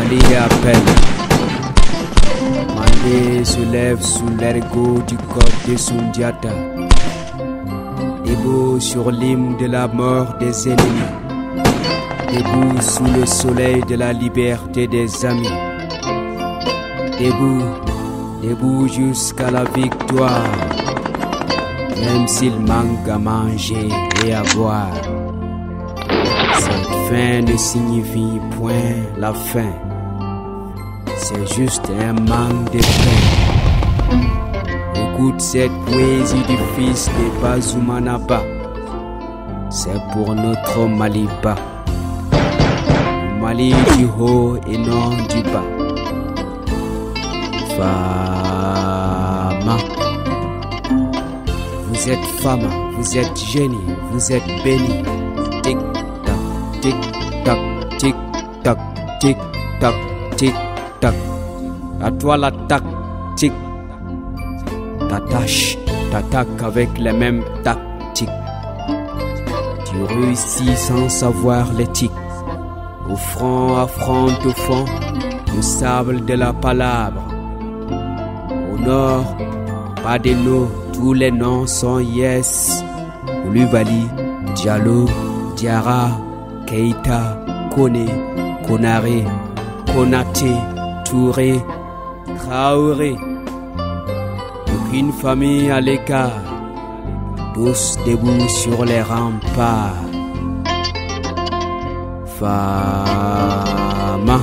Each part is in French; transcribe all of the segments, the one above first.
Mali appelle. Mandé se lève sous l'ergot du code de Sundiata. Debout sur l'hymne de la mort des ennemis. Debout sous le soleil de la liberté des amis. Debout, debout jusqu'à la victoire. Même s'il manque à manger et à boire. Cette fin ne signifie point la fin. C'est juste un manque de pain. Écoute cette poésie du fils de Bazoumanaba. C'est pour notre Maliba. Mali du haut et non du bas. Fama. Vous êtes femme, vous êtes génie, vous êtes béni. Tic tac, tic tac, tic tac, tic tac, tic tac. À toi la tactique. Ta tâche t'attaque avec les mêmes tactiques. Tu réussis sans savoir l'éthique. Au front affronte au fond le sable de la palabre. Au nord, pas de noms, tous les noms sont yes. Koulibaly, Diallo, Diarra, Keita, Kone, Konaré, Konaté, Touré, Traoré. Aucune famille à l'écart, tous debout sur les remparts. Fama.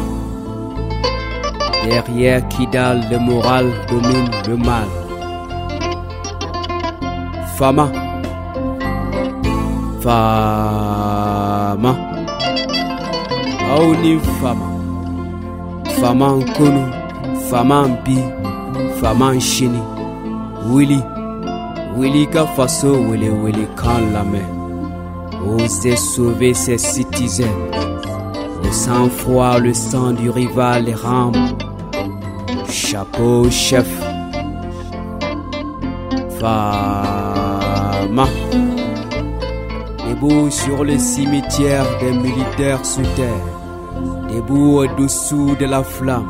Derrière Kidal, le moral domine le mal. Fama. Fama. Aouni Fama. Fama Nkono. Fama Mbi. Fama Nchini. Willy Kafaso, Willy quand la main. Osez sauver ses citizens. Au sang-froid, le sang du rival rampe. Chapeau chef. Fama. Debout sur le cimetière des militaires sous terre. Debout au-dessous de la flamme.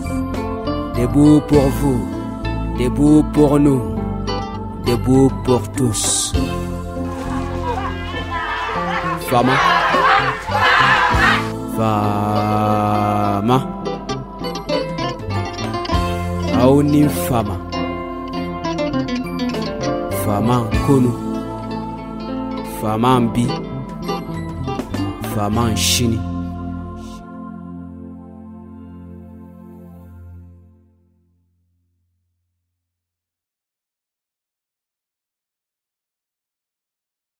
Debout pour vous. Debout pour nous. Debout pour tous. Fama. Fama. Aouni Fama. Fama Nkono. Fama Mbi. Fama Nchini.